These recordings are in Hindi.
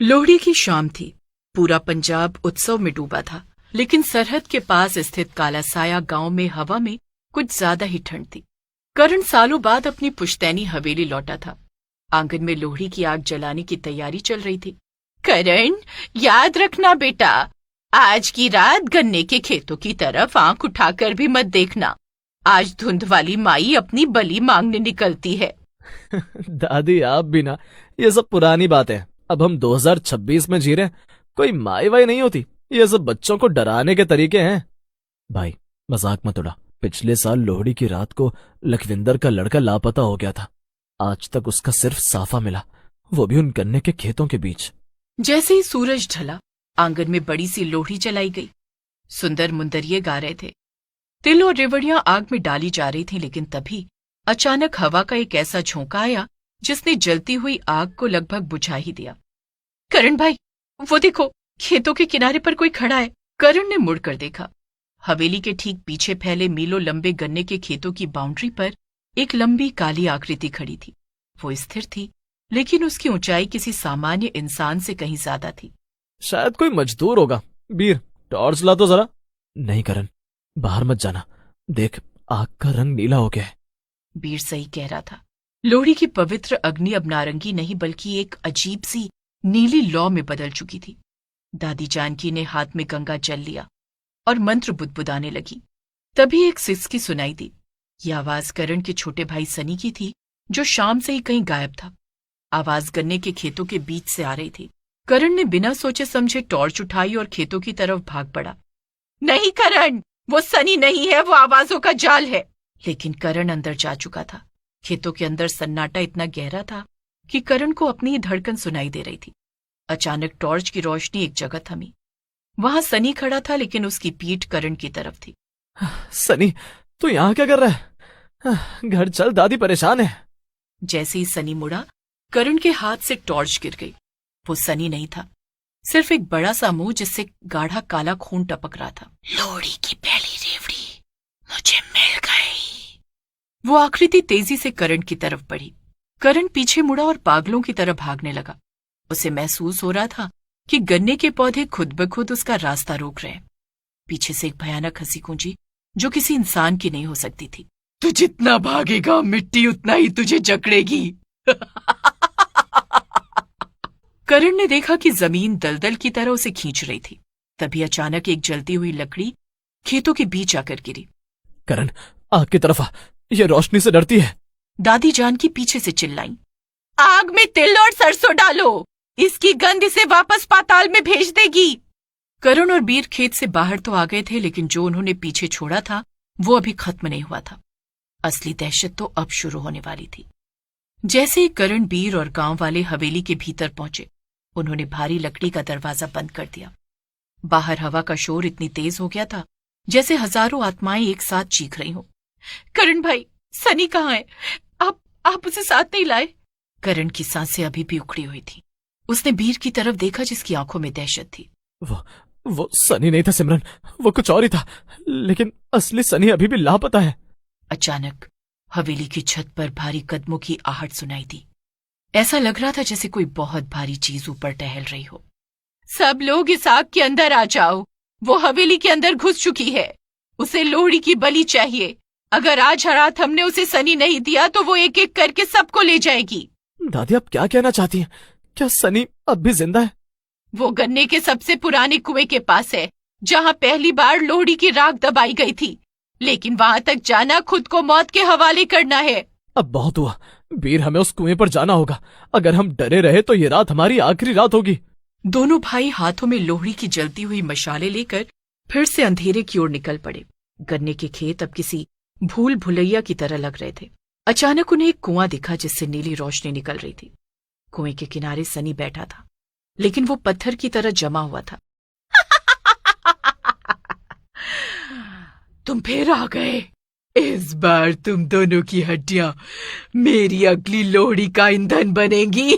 लोहड़ी की शाम थी। पूरा पंजाब उत्सव में डूबा था, लेकिन सरहद के पास स्थित कालासाया गांव में हवा में कुछ ज्यादा ही ठंड थी। करण सालों बाद अपनी पुश्तैनी हवेली लौटा था। आंगन में लोहड़ी की आग जलाने की तैयारी चल रही थी। करण, याद रखना बेटा, आज की रात गन्ने के खेतों की तरफ आंख उठाकर भी मत देखना। आज धुंध वाली माई अपनी बलि मांगने निकलती है। दादी आप भी ना, ये सब पुरानी बात है। अब हम 2026 में जी रहे हैं। कोई माई वाई नहीं होती, ये सब बच्चों को डराने के तरीके हैं। भाई मजाक मत उड़ा। पिछले साल लोहड़ी की रात को लखविंदर का लड़का लापता हो गया था। आज तक उसका सिर्फ साफा मिला, वो भी उन गन्ने के खेतों के बीच। जैसे ही सूरज ढला, आंगन में बड़ी सी लोहड़ी जलाई गई। सुंदर मुंदरिये गा रहे थे, तिल और रेवड़ियां आग में डाली जा रही थीं, लेकिन तभी अचानक हवा का एक ऐसा झोंका आया जिसने जलती हुई आग को लगभग बुझा ही दिया। करण भाई, वो देखो, खेतों के किनारे पर कोई खड़ा है। करण ने मुड़कर देखा। हवेली के ठीक पीछे फैले मीलों लंबे गन्ने के खेतों की बाउंड्री पर एक लंबी काली आकृति खड़ी थी। वो स्थिर थी, लेकिन उसकी ऊंचाई किसी सामान्य इंसान से कहीं ज्यादा थी। शायद कोई मजदूर होगा। बीर, टॉर्च ला तो जरा। नहीं करण, बाहर मत जाना। देख, आग का रंग नीला हो गया है। बीर सही कह रहा था। लोहड़ी की पवित्र अग्नि अब नारंगी नहीं बल्कि एक अजीब सी नीली लौ में बदल चुकी थी। दादी जानकी ने हाथ में गंगा जल लिया और मंत्र बुदबुदाने लगी। तभी एक सिसकी सुनाई दी। यह आवाज करण के छोटे भाई सनी की थी, जो शाम से ही कहीं गायब था। आवाज गन्ने के खेतों के बीच से आ रही थी। करण ने बिना सोचे समझे टॉर्च उठाई और खेतों की तरफ भाग पड़ा। नहीं करण, वो सनी नहीं है, वो आवाजों का जाल है। लेकिन करण अंदर जा चुका था। खेतों के अंदर सन्नाटा इतना गहरा था कि करण को अपनी ही धड़कन सुनाई दे रही थी। अचानक टॉर्च की रोशनी एक जगह थमी। वहां सनी खड़ा था, लेकिन उसकी पीठ करण की तरफ थी। सनी, तू यहाँ क्या कर रहा है? घर चल, दादी परेशान है। जैसे ही सनी मुड़ा, करण के हाथ से टॉर्च गिर गई। वो सनी नहीं था, सिर्फ एक बड़ा सा मुंह जिससे गाढ़ा काला खून टपक रहा था। लोहड़ी की पहली रेवड़ी मुझे मिल गई। वो आकृति तेजी से करण की तरफ बढ़ी। करण पीछे मुड़ा और पागलों की तरह भागने लगा। उसे महसूस हो रहा था कि गन्ने के पौधे खुद ब खुद उसका रास्ता रोक रहे हैं। पीछे से एक भयानक हंसी गूंजी, जो किसी इंसान की नहीं हो सकती थी। तू जितना भागेगा, मिट्टी उतना ही तुझे जकड़ेगी। करण ने देखा कि जमीन दलदल की तरह उसे खींच रही थी। तभी अचानक एक जलती हुई लकड़ी खेतों के बीच आकर गिरी। करण, आग की तरफ आ, ये रोशनी से डरती है। दादी जानकी पीछे से चिल्लाई। आग में तिल और सरसों डालो, इसकी गंध इसे वापस पाताल में भेज देगी। करण और बीर खेत से बाहर तो आ गए थे, लेकिन जो उन्होंने पीछे छोड़ा था वो अभी खत्म नहीं हुआ था। असली दहशत तो अब शुरू होने वाली थी। जैसे ही करण, बीर और गांव वाले हवेली के भीतर पहुंचे, उन्होंने भारी लकड़ी का दरवाजा बंद कर दिया। बाहर हवा का शोर इतनी तेज हो गया था जैसे हजारों आत्माएं एक साथ चीख रही हो। करण भाई, सनी कहाँ है? आप उसे साथ नहीं लाए? करण की सांसें अभी भी उखड़ी हुई थी। उसने बीर की तरफ देखा, जिसकी आंखों में दहशत थी। वो सनी नहीं था सिमरन, वो कुछ और ही था। लेकिन असली सनी अभी भी लापता है। अचानक हवेली की छत पर भारी कदमों की आहट सुनाई दी। ऐसा लग रहा था जैसे कोई बहुत भारी चीज ऊपर टहल रही हो। सब लोग इस आग के अंदर आ जाओ, वो हवेली के अंदर घुस चुकी है। उसे लोहड़ी की बलि चाहिए। अगर आज रात हमने उसे सनी नहीं दिया तो वो एक एक करके सबको ले जाएगी। दादी, आप क्या कहना चाहती हैं? क्या सनी अब भी जिंदा है? वो गन्ने के सबसे पुराने कुएं के पास है, जहां पहली बार लोहड़ी की राख दबाई गई थी। लेकिन वहां तक जाना खुद को मौत के हवाले करना है। अब बहुत हुआ बीर, हमें उस कुएं पर जाना होगा। अगर हम डरे रहे तो ये रात हमारी आखिरी रात होगी। दोनों भाई हाथों में लोहड़ी की जलती हुई मशालें लेकर फिर से अंधेरे की ओर निकल पड़े। गन्ने के खेत अब किसी भूल भुलैया की तरह लग रहे थे। अचानक उन्हें एक कुआं दिखा जिससे नीली रोशनी निकल रही थी। कुएं के किनारे सनी बैठा था, लेकिन वो पत्थर की तरह जमा हुआ था। तुम फिर आ गए। इस बार तुम दोनों की हड्डियां मेरी अगली लोहड़ी का ईंधन बनेगी।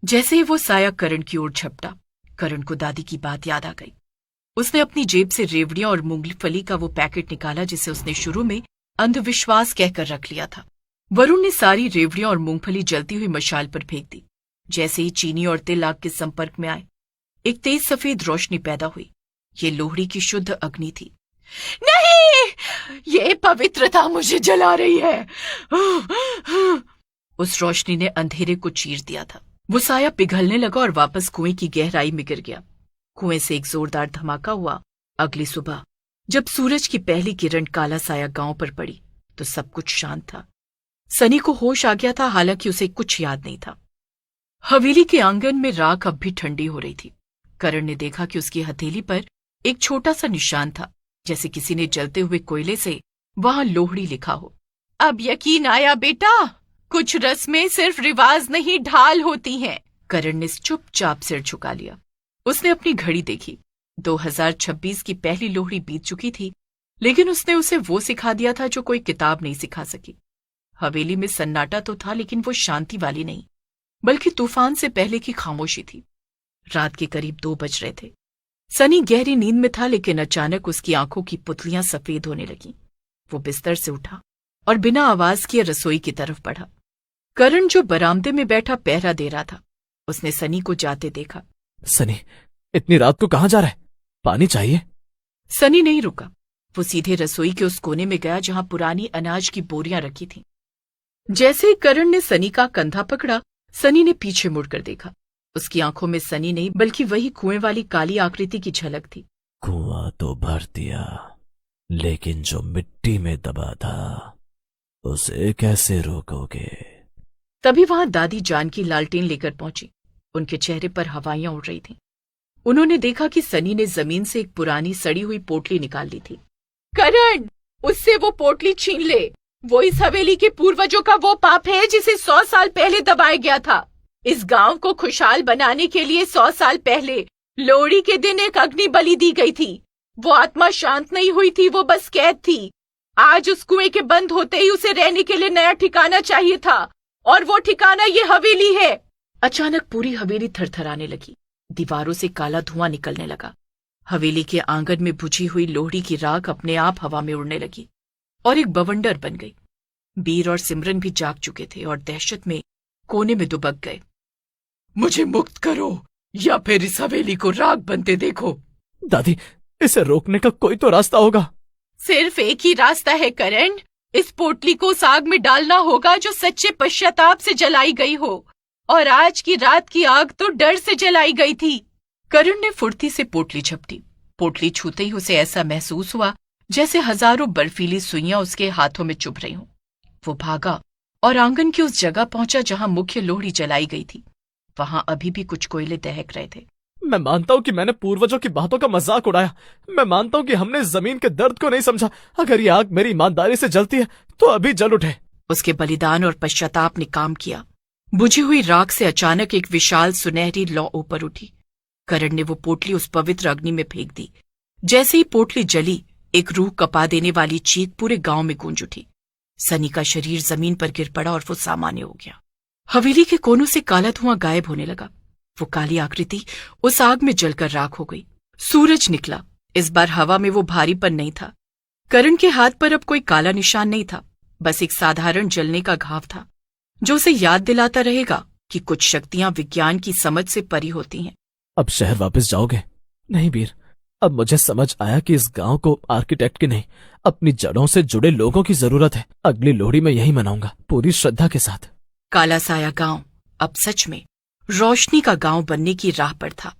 जैसे ही वो साया करण की ओर झपटा, करण को दादी की बात याद आ गई। उसने अपनी जेब से रेवड़ियां और मूंगफली का वो पैकेट निकाला जिसे उसने शुरू में अंधविश्वास कहकर रख लिया था। वरुण ने सारी रेवड़ियां और मूंगफली जलती हुई मशाल पर फेंक दी। जैसे ही चीनी और तिल आग के संपर्क में आए, एक तेज सफेद रोशनी पैदा हुई। ये लोहड़ी की शुद्ध अग्नि थी। नहीं, ये पवित्रता मुझे जला रही है। उस रोशनी ने अंधेरे को चीर दिया था। वो साया पिघलने लगा और वापस कुएं की गहराई में गिर गया। कुएं से एक जोरदार धमाका हुआ। अगली सुबह जब सूरज की पहली किरण काला साया गांव पर पड़ी तो सब कुछ शांत था। सनी को होश आ गया था, हालांकि उसे कुछ याद नहीं था। हवेली के आंगन में राख अब भी ठंडी हो रही थी। करण ने देखा कि उसकी हथेली पर एक छोटा सा निशान था, जैसे किसी ने जलते हुए कोयले से वहां लोहड़ी लिखा हो। अब यकीन आया बेटा, कुछ रस्में सिर्फ रिवाज नहीं ढाल होती हैं। करण ने चुपचाप सिर झुका लिया। उसने अपनी घड़ी देखी। 2026 की पहली लोहड़ी बीत चुकी थी, लेकिन उसने उसे वो सिखा दिया था जो कोई किताब नहीं सिखा सकी। हवेली में सन्नाटा तो था, लेकिन वो शांति वाली नहीं, बल्कि तूफान से पहले की खामोशी थी। रात के करीब 2 बज रहे थे। सनी गहरी नींद में था, लेकिन अचानक उसकी आंखों की पुतलियां सफेद होने लगीं। वो बिस्तर से उठा और बिना आवाज किए रसोई की तरफ बढ़ा। करण जो बरामदे में बैठा पहरा दे रहा था, उसने सनी को जाते देखा। सनी, इतनी रात को कहाँ जा रहा है? पानी चाहिए। सनी नहीं रुका। वो सीधे रसोई के उस कोने में गया जहां पुरानी अनाज की बोरियां रखी थीं। जैसे ही करण ने सनी का कंधा पकड़ा, सनी ने पीछे मुड़कर देखा। उसकी आंखों में सनी नहीं बल्कि वही कुएं वाली काली आकृति की झलक थी। कुआं तो भर दिया, लेकिन जो मिट्टी में दबा था उसे कैसे रोकोगे? तभी वहां दादी जानकी लालटेन लेकर पहुंची। उनके चेहरे पर हवाइयां उड़ रही थीं। उन्होंने देखा कि सनी ने जमीन से एक पुरानी सड़ी हुई पोटली निकाल ली थी। करण, उससे वो पोटली छीन ले। वो इस हवेली के पूर्वजों का वो पाप है जिसे 100 साल पहले दबाया गया था। इस गांव को खुशहाल बनाने के लिए 100 साल पहले लोहड़ी के दिन एक अग्नि बलि दी गई थी। वो आत्मा शांत नहीं हुई थी, वो बस कैद थी। आज उस कुएं के बंद होते ही उसे रहने के लिए नया ठिकाना चाहिए था, और वो ठिकाना ये हवेली है। अचानक पूरी हवेली थरथराने लगी। दीवारों से काला धुआं निकलने लगा। हवेली के आंगन में बुझी हुई लोहड़ी की राख अपने आप हवा में उड़ने लगी और एक बवंडर बन गई। बीर और सिमरन भी जाग चुके थे और दहशत में कोने में दुबक गए। मुझे मुक्त करो या फिर इस हवेली को राख बनते देखो। दादी, इसे रोकने का कोई तो रास्ता होगा। सिर्फ एक ही रास्ता है करण। इस पोटली को उस आग में डालना होगा जो सच्चे पश्चाताप से जलाई गई हो, और आज की रात की आग तो डर से जलाई गई थी। करण ने फुर्ती से पोटली झपटी। पोटली छूते ही उसे ऐसा महसूस हुआ जैसे हजारों बर्फीली सुइयां उसके हाथों में चुभ रही हों। वो भागा और आंगन की उस जगह पहुंचा जहां मुख्य लोहड़ी जलाई गई थी। वहां अभी भी कुछ कोयले दहक रहे थे। मैं मानता हूं कि मैंने पूर्वजों की बातों का मजाक उड़ाया। मैं मानता हूं कि हमने जमीन के दर्द को नहीं समझा। अगर ये आग मेरी ईमानदारी से जलती है तो अभी जल उठे। उसके बलिदान और पश्चाताप ने काम किया। बुझी हुई राख से अचानक एक विशाल सुनहरी लौ ऊपर उठी। करण ने वो पोटली उस पवित्र अग्नि में फेंक दी। जैसे ही पोटली जली, एक रूह कपा देने वाली चीख पूरे गांव में गूंज उठी। सनी का शरीर जमीन पर गिर पड़ा और वो सामान्य हो गया। हवेली के कोनों से काला धुआं गायब होने लगा। वो काली आकृति उस आग में जलकर राख हो गई। सूरज निकला। इस बार हवा में वो भारीपन नहीं था। करण के हाथ पर अब कोई काला निशान नहीं था, बस एक साधारण जलने का घाव था जो उसे याद दिलाता रहेगा कि कुछ शक्तियां विज्ञान की समझ से परी होती हैं। अब शहर वापस जाओगे? नहीं वीर, अब मुझे समझ आया कि इस गांव को आर्किटेक्ट की नहीं, अपनी जड़ों से जुड़े लोगों की जरूरत है। अगली लोहड़ी में यही मनाऊंगा, पूरी श्रद्धा के साथ। काला साया गांव अब सच में रोशनी का गांव बनने की राह पर था।